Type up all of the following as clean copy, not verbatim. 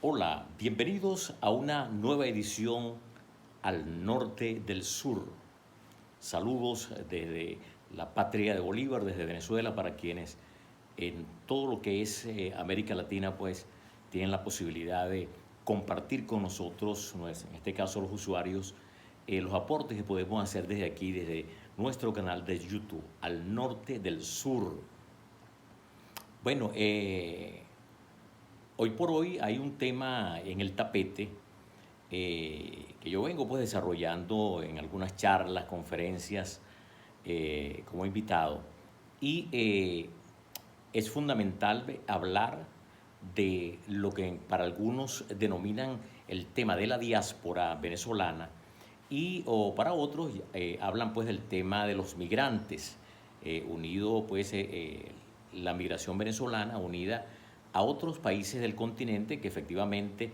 Hola, bienvenidos a una nueva edición al norte del sur. Saludos desde la patria de Bolívar, desde Venezuela, para quienes en todo lo que es América Latina, pues tienen la posibilidad de compartir con nosotros, en este caso los usuarios, los aportes que podemos hacer desde aquí, desde nuestro canal de YouTube, al norte del sur. Bueno, hoy por hoy hay un tema en el tapete que yo vengo pues desarrollando en algunas charlas, conferencias como invitado. Y es fundamental hablar de lo que para algunos denominan el tema de la diáspora venezolana y o para otros hablan pues del tema de los migrantes, unido pues la migración venezolana unida a otros países del continente que efectivamente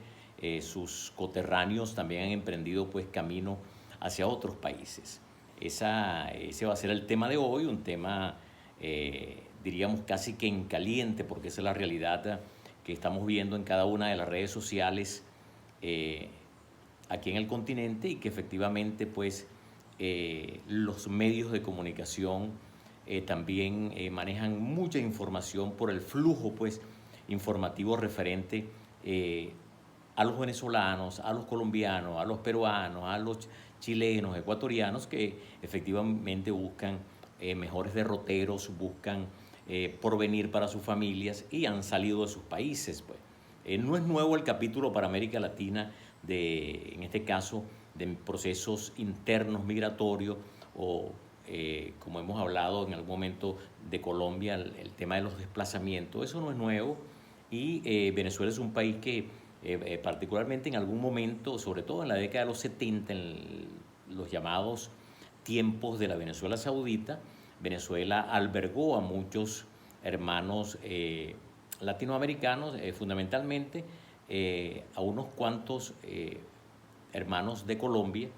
sus coterráneos también han emprendido pues camino hacia otros países. Ese va a ser el tema de hoy, un tema diríamos casi que en caliente, porque esa es la realidad que estamos viendo en cada una de las redes sociales aquí en el continente y que efectivamente pues los medios de comunicación también manejan mucha información por el flujo pues informativo referente a los venezolanos, a los colombianos, a los peruanos, a los chilenos, ecuatorianos que efectivamente buscan mejores derroteros, buscan porvenir para sus familias y han salido de sus países. Pues. No es nuevo el capítulo para América Latina en este caso, de procesos internos migratorios o, como hemos hablado en algún momento de Colombia, el tema de los desplazamientos. Eso no es nuevo y Venezuela es un país que particularmente en algún momento, sobre todo en la década de los 70, en los llamados tiempos de la Venezuela Saudita, Venezuela albergó a muchos hermanos latinoamericanos, fundamentalmente a unos cuantos hermanos de Colombia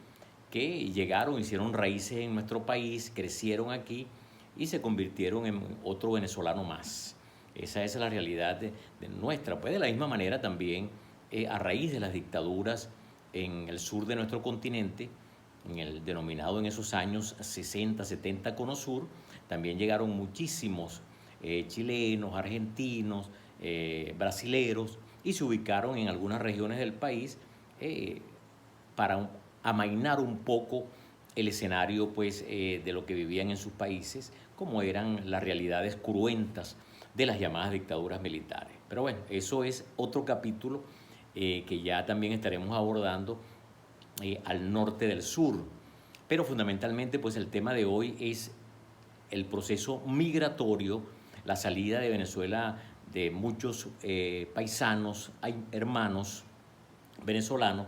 que llegaron, hicieron raíces en nuestro país, crecieron aquí y se convirtieron en otro venezolano más. Esa es la realidad de nuestra. Pues de la misma manera también, a raíz de las dictaduras en el sur de nuestro continente, en el denominado en esos años 60, 70 Cono Sur, también llegaron muchísimos chilenos, argentinos, brasileros, y se ubicaron en algunas regiones del país para amainar un poco el escenario pues, de lo que vivían en sus países, como eran las realidades cruentas de las llamadas dictaduras militares. Pero bueno, eso es otro capítulo que ya también estaremos abordando al norte del sur. Pero fundamentalmente pues el tema de hoy es el proceso migratorio, la salida de Venezuela de muchos paisanos, hay hermanos venezolanos,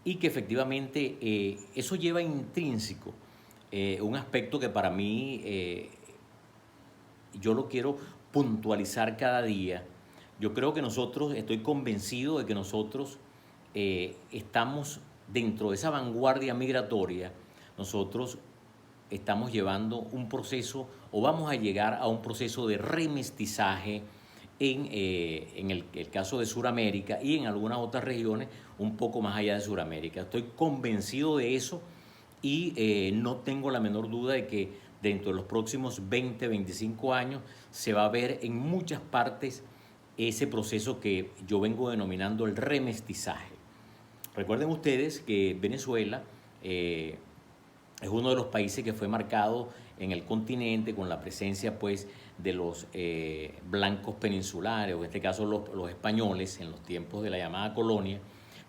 y que efectivamente eso lleva intrínseco un aspecto que para mí yo lo quiero puntualizar cada día. Yo creo que nosotros, estoy convencido de que nosotros estamos dentro de esa vanguardia migratoria, nosotros estamos llevando un proceso o vamos a llegar a un proceso de remestizaje en el caso de Sudamérica y en algunas otras regiones un poco más allá de Sudamérica. Estoy convencido de eso y no tengo la menor duda de que dentro de los próximos 20, 25 años se va a ver en muchas partes ese proceso que yo vengo denominando el remestizaje. Recuerden ustedes que Venezuela es uno de los países que fue marcado en el continente con la presencia pues, de los blancos peninsulares, o en este caso los españoles en los tiempos de la llamada colonia,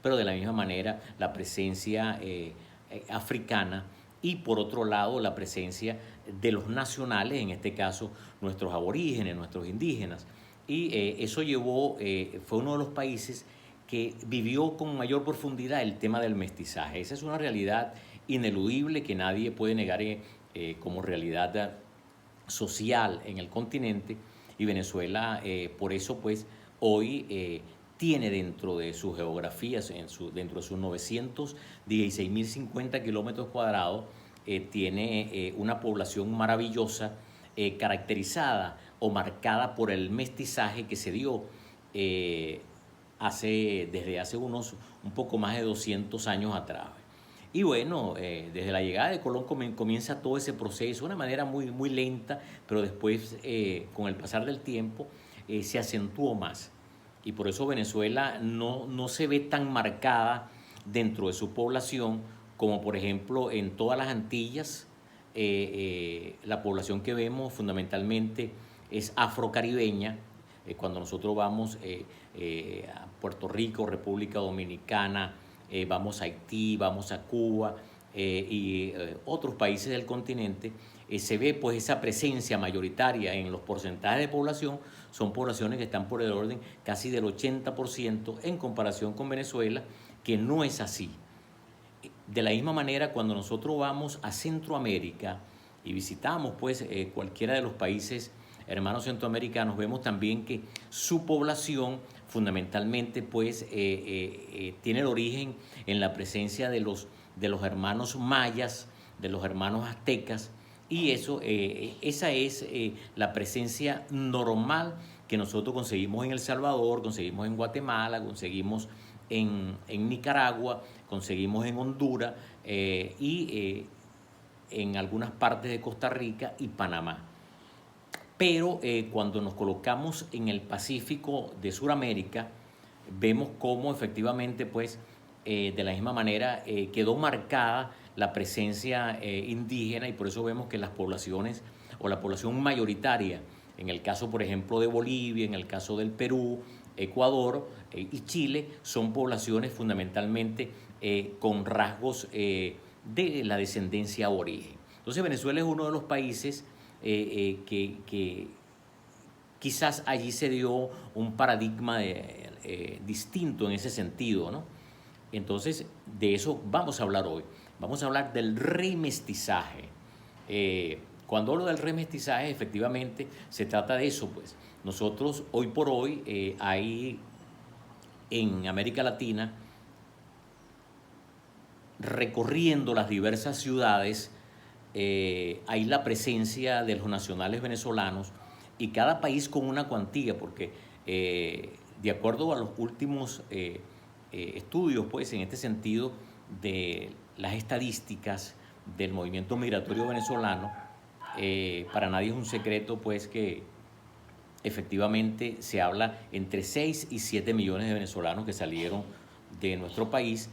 pero de la misma manera la presencia africana y por otro lado la presencia de los nacionales, en este caso nuestros aborígenes, nuestros indígenas. Y eso fue uno de los países que vivió con mayor profundidad el tema del mestizaje. Esa es una realidad ineludible que nadie puede negar como realidad social en el continente, y Venezuela por eso pues hoy tiene dentro de sus geografías, dentro de sus 916.050 kilómetros cuadrados, tiene una población maravillosa caracterizada o marcada por el mestizaje que se dio desde hace un poco más de 200 años atrás. Y bueno, desde la llegada de Colón comienza todo ese proceso de una manera muy, muy lenta, pero después, con el pasar del tiempo, se acentuó más. Y por eso Venezuela no se ve tan marcada dentro de su población como, por ejemplo, en todas las Antillas. La población que vemos fundamentalmente es afrocaribeña. Cuando nosotros vamos a Puerto Rico, República Dominicana, vamos a Haití, vamos a Cuba y otros países del continente, se ve pues esa presencia mayoritaria en los porcentajes de población. Son poblaciones que están por el orden casi del 80% en comparación con Venezuela, que no es así. De la misma manera, cuando nosotros vamos a Centroamérica y visitamos pues cualquiera de los países hermanos centroamericanos, vemos también que su población fundamentalmente pues tiene el origen en la presencia de los hermanos mayas, de los hermanos aztecas, y esa es la presencia normal que nosotros conseguimos en El Salvador, conseguimos en Guatemala, conseguimos en Nicaragua, conseguimos en Honduras y en algunas partes de Costa Rica y Panamá. Pero cuando nos colocamos en el Pacífico de Sudamérica, vemos cómo efectivamente, pues, de la misma manera quedó marcada la presencia indígena, y por eso vemos que las poblaciones o la población mayoritaria, en el caso, por ejemplo, de Bolivia, en el caso del Perú, Ecuador y Chile, son poblaciones fundamentalmente con rasgos de la descendencia aborigen. Entonces Venezuela es uno de los países que quizás allí se dio un paradigma distinto en ese sentido, ¿no? Entonces, de eso vamos a hablar hoy. Vamos a hablar del remestizaje. Cuando hablo del remestizaje, efectivamente, se trata de eso, pues. Nosotros, hoy por hoy, hay en América Latina, recorriendo las diversas ciudades, hay la presencia de los nacionales venezolanos, y cada país con una cuantía, porque de acuerdo a los últimos estudios, pues, en este sentido, de las estadísticas del movimiento migratorio venezolano, para nadie es un secreto, pues, que efectivamente se habla entre 6 y 7 millones de venezolanos que salieron de nuestro país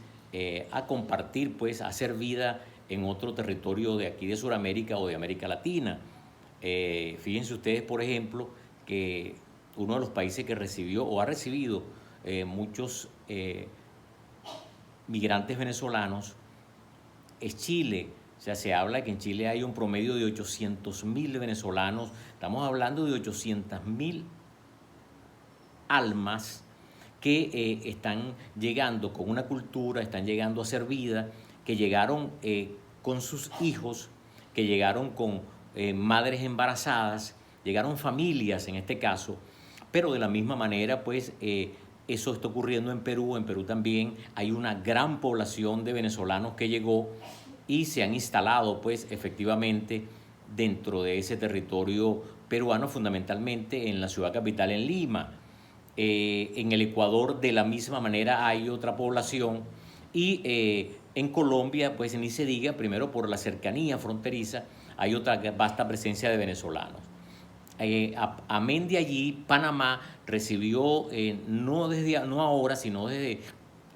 a compartir, pues, a hacer vida en otro territorio de aquí de Sudamérica o de América Latina. Fíjense ustedes, por ejemplo, que uno de los países que recibió o ha recibido muchos migrantes venezolanos es Chile. O sea, se habla que en Chile hay un promedio de 800.000 venezolanos. Estamos hablando de 800.000 almas que están llegando con una cultura, están llegando a hacer vida, que llegaron con sus hijos, que llegaron con madres embarazadas, llegaron familias en este caso, pero de la misma manera, pues, eso está ocurriendo en Perú. En Perú también hay una gran población de venezolanos que llegó y se han instalado, pues, efectivamente dentro de ese territorio peruano, fundamentalmente en la ciudad capital, en Lima. En el Ecuador de la misma manera hay otra población, y en Colombia, pues, ni se diga, primero por la cercanía fronteriza, hay otra vasta presencia de venezolanos. Amén de allí, Panamá recibió, no ahora, sino desde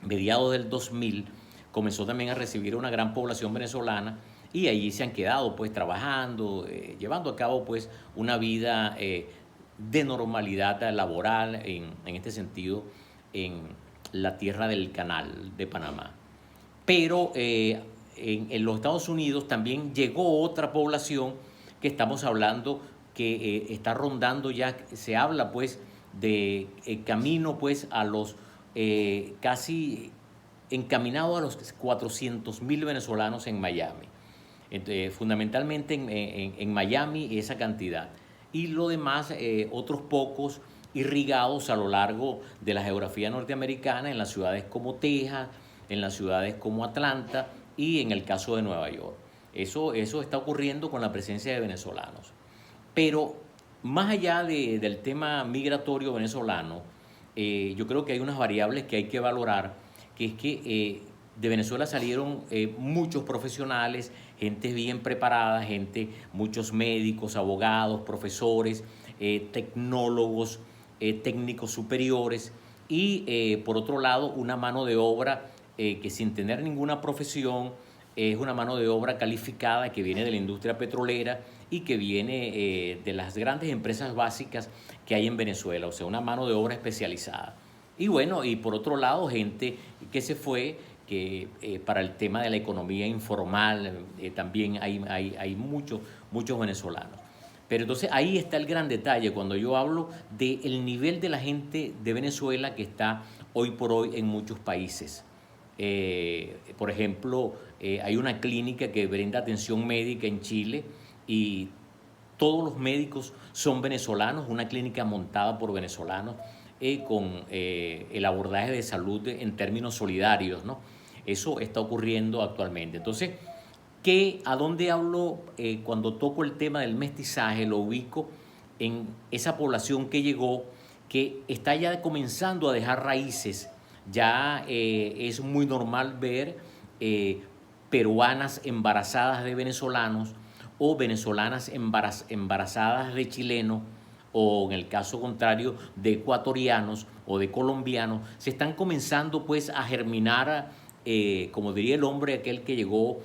mediados del 2000, comenzó también a recibir una gran población venezolana, y allí se han quedado, pues, trabajando, llevando a cabo, pues, una vida de normalidad laboral en este sentido en la tierra del Canal de Panamá. Pero en los Estados Unidos también llegó otra población que estamos hablando que está rondando ya, se habla, pues, de camino, pues, a los casi encaminado a los 400.000 venezolanos en Miami. Entonces, fundamentalmente en Miami esa cantidad. Y lo demás, otros pocos irrigados a lo largo de la geografía norteamericana, en las ciudades como Texas, en las ciudades como Atlanta y en el caso de Nueva York. Eso está ocurriendo con la presencia de venezolanos. Pero más allá del tema migratorio venezolano, yo creo que hay unas variables que hay que valorar, que es que de Venezuela salieron muchos profesionales, gente bien preparada, muchos médicos, abogados, profesores, tecnólogos, técnicos superiores y por otro lado una mano de obra que sin tener ninguna profesión es una mano de obra calificada que viene de la industria petrolera y que viene de las grandes empresas básicas que hay en Venezuela, o sea, una mano de obra especializada. Y bueno, y por otro lado, gente que se fue, que para el tema de la economía informal también hay muchos venezolanos. Pero entonces ahí está el gran detalle cuando yo hablo del nivel de la gente de Venezuela que está hoy por hoy en muchos países. Por ejemplo, hay una clínica que brinda atención médica en Chile y todos los médicos son venezolanos, una clínica montada por venezolanos con el abordaje de salud en términos solidarios, ¿no? Eso está ocurriendo actualmente. Entonces, ¿a dónde hablo cuando toco el tema del mestizaje? Lo ubico en esa población que llegó, que está ya comenzando a dejar raíces. Ya es muy normal ver peruanas embarazadas de venezolanos o venezolanas embarazadas de chilenos o en el caso contrario de ecuatorianos o de colombianos. Se están comenzando pues a germinar, como diría el hombre aquel que llegó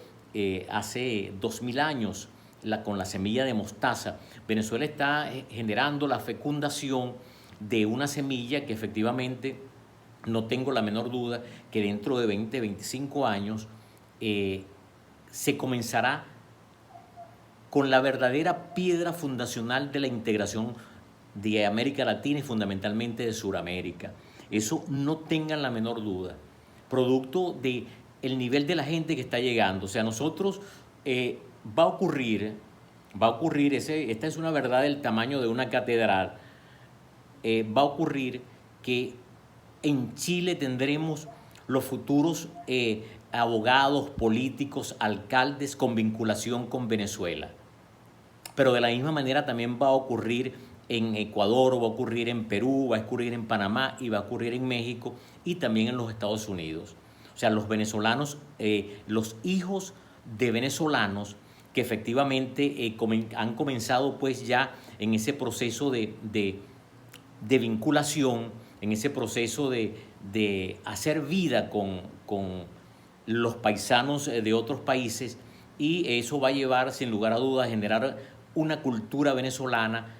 hace 2000 años con la semilla de mostaza. Venezuela está generando la fecundación de una semilla que efectivamente no tengo la menor duda que dentro de 20, 25 años se comenzará con la verdadera piedra fundacional de la integración de América Latina y fundamentalmente de Sudamérica. Eso no tengan la menor duda. Producto del nivel de la gente que está llegando. O sea, nosotros va a ocurrir, esta es una verdad del tamaño de una catedral, va a ocurrir que en Chile tendremos los futuros abogados, políticos, alcaldes con vinculación con Venezuela. Pero de la misma manera también va a ocurrir en Ecuador, va a ocurrir en Perú, va a ocurrir en Panamá y va a ocurrir en México y también en los Estados Unidos. O sea, los venezolanos, los hijos de venezolanos que efectivamente han comenzado pues ya en ese proceso de vinculación, en ese proceso de hacer vida con los paisanos de otros países, y eso va a llevar sin lugar a dudas a generar una cultura venezolana.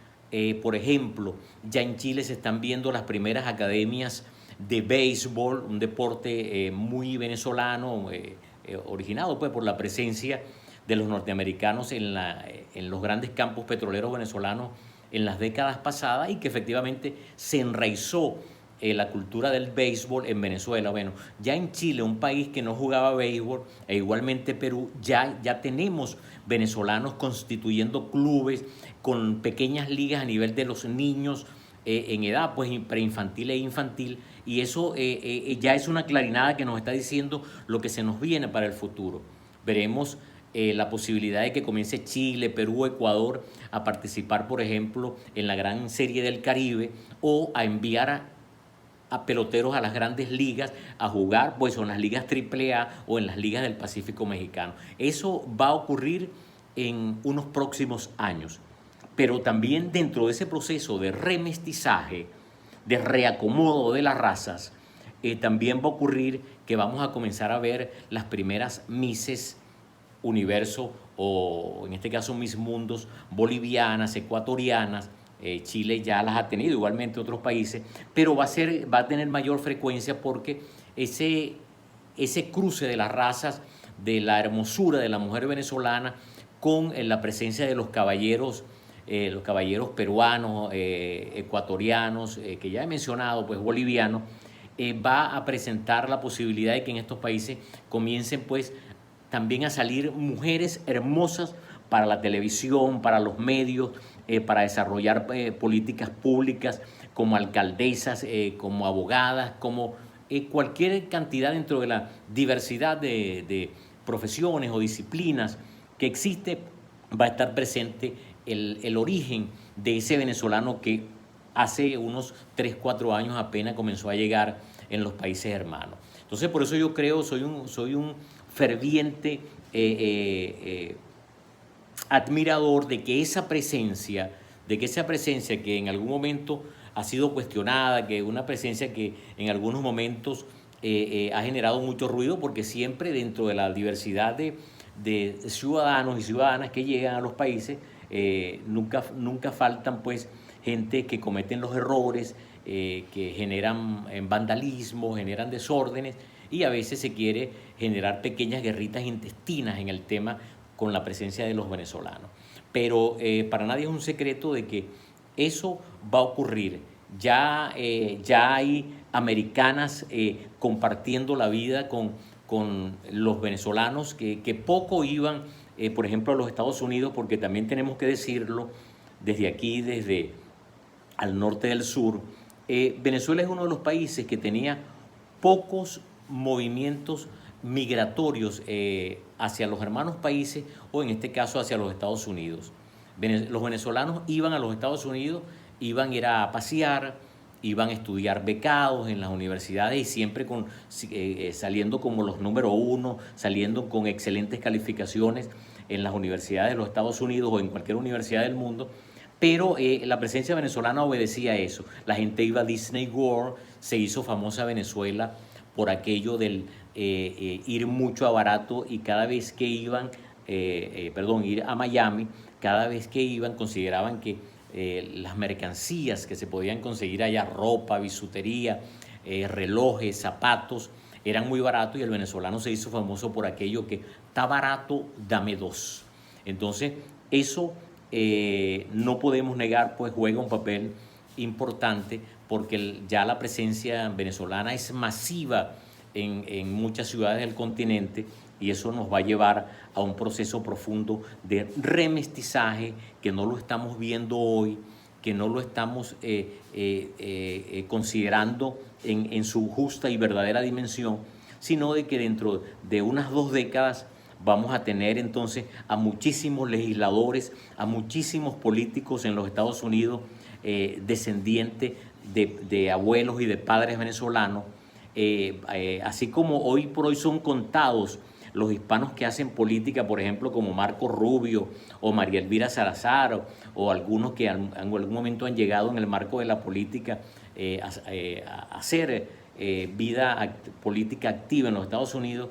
Por ejemplo, ya en Chile se están viendo las primeras academias de béisbol, un deporte muy venezolano, originado pues por la presencia de los norteamericanos en los grandes campos petroleros venezolanos en las décadas pasadas, y que efectivamente se enraizó la cultura del béisbol en Venezuela. Bueno, ya en Chile, un país que no jugaba béisbol, e igualmente Perú, ya tenemos venezolanos constituyendo clubes con pequeñas ligas a nivel de los niños en edad pues preinfantil e infantil, y eso ya es una clarinada que nos está diciendo lo que se nos viene para el futuro. Veremos la posibilidad de que comience Chile, Perú, Ecuador a participar, por ejemplo, en la Gran Serie del Caribe, o a enviar a peloteros a las grandes ligas a jugar pues en las ligas AAA o en las ligas del Pacífico mexicano. Eso va a ocurrir en unos próximos años. Pero también dentro de ese proceso de remestizaje, de reacomodo de las razas, también va a ocurrir que vamos a comenzar a ver las primeras Misses Universo, o en este caso Miss Mundos, bolivianas, ecuatorianas. Chile ya las ha tenido, igualmente otros países, pero va a tener mayor frecuencia porque ese cruce de las razas, de la hermosura de la mujer venezolana con la presencia de los caballeros peruanos, ecuatorianos, que ya he mencionado, pues bolivianos, va a presentar la posibilidad de que en estos países comiencen pues también a salir mujeres hermosas para la televisión, para los medios, para desarrollar políticas públicas como alcaldesas, como abogadas, como cualquier cantidad dentro de la diversidad de profesiones o disciplinas que existe. Va a estar presente el origen de ese venezolano que hace unos 3, 4 años apenas comenzó a llegar en los países hermanos. Entonces, por eso yo creo, soy un ferviente admirador de que esa presencia que en algún momento ha sido cuestionada, que una presencia que en algunos momentos ha generado mucho ruido, porque siempre dentro de la diversidad de ciudadanos y ciudadanas que llegan a los países, nunca faltan pues gente que cometen los errores, que generan vandalismo, generan desórdenes, y a veces se quiere generar pequeñas guerritas intestinas en el tema con la presencia de los venezolanos. Pero para nadie es un secreto de que eso va a ocurrir. Ya hay americanas compartiendo la vida con los venezolanos que poco iban, por ejemplo, a los Estados Unidos, porque también tenemos que decirlo desde aquí, desde al norte del sur. Venezuela es uno de los países que tenía pocos movimientos migratorios hacia los hermanos países, o en este caso hacia los Estados Unidos. Los venezolanos iban a los Estados Unidos, iban a ir a pasear, iban a estudiar becados en las universidades y siempre saliendo como los número 1, saliendo con excelentes calificaciones en las universidades de los Estados Unidos o en cualquier universidad del mundo. Pero la presencia venezolana obedecía a eso. La gente iba a Disney World, se hizo famosa Venezuela por aquello del ir mucho a barato, y cada vez que iban, ir a Miami, cada vez que iban consideraban que las mercancías que se podían conseguir allá, ropa, bisutería, relojes, zapatos, eran muy baratos, y el venezolano se hizo famoso por aquello que está barato, dame dos. Entonces, eso no podemos negar, pues juega un papel importante, porque ya la presencia venezolana es masiva en muchas ciudades del continente, y eso nos va a llevar a un proceso profundo de remestizaje que no lo estamos viendo hoy, que no lo estamos considerando en su justa y verdadera dimensión, sino de que dentro de unas 2 décadas vamos a tener entonces a muchísimos legisladores, a muchísimos políticos en los Estados Unidos, descendientes de abuelos y de padres venezolanos, así como hoy por hoy son contados los hispanos que hacen política, por ejemplo, como Marco Rubio o María Elvira Salazar, o algunos que en algún momento han llegado en el marco de la política a hacer vida política activa en los Estados Unidos.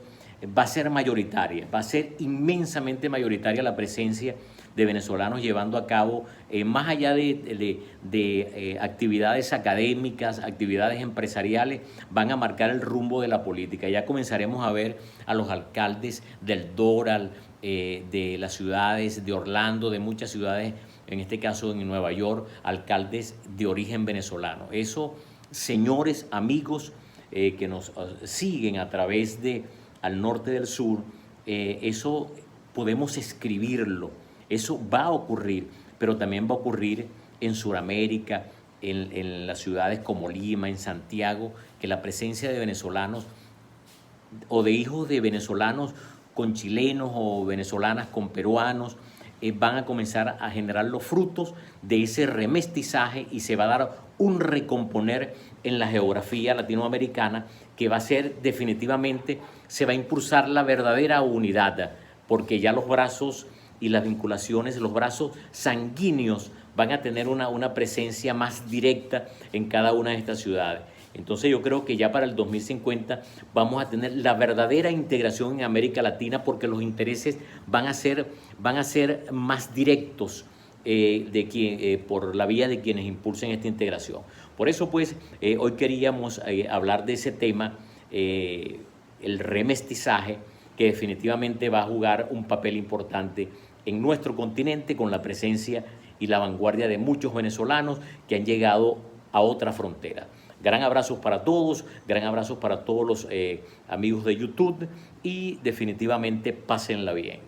Va a ser mayoritaria, va a ser inmensamente mayoritaria la presencia de venezolanos llevando a cabo, más allá de actividades académicas, actividades empresariales, van a marcar el rumbo de la política. Ya comenzaremos a ver a los alcaldes del Doral, de las ciudades de Orlando, de muchas ciudades, en este caso en Nueva York, alcaldes de origen venezolano. Eso, señores, amigos que nos siguen a través de al norte del sur, eso podemos escribirlo, eso va a ocurrir, pero también va a ocurrir en Sudamérica, en las ciudades como Lima, en Santiago, que la presencia de venezolanos o de hijos de venezolanos con chilenos o venezolanas con peruanos van a comenzar a generar los frutos de ese remestizaje, y se va a dar un recomponer en la geografía latinoamericana que va a ser definitivamente, se va a impulsar la verdadera unidad, porque ya los brazos y las vinculaciones, los brazos sanguíneos van a tener una presencia más directa en cada una de estas ciudades. Entonces yo creo que ya para el 2050 vamos a tener la verdadera integración en América Latina, porque los intereses van a ser más directos por la vía de quienes impulsen esta integración. Por eso pues hoy queríamos hablar de ese tema, el remestizaje, que definitivamente va a jugar un papel importante en nuestro continente, con la presencia y la vanguardia de muchos venezolanos que han llegado a otra frontera. Gran abrazo para todos, gran abrazo para todos los amigos de YouTube, y definitivamente pásenla bien.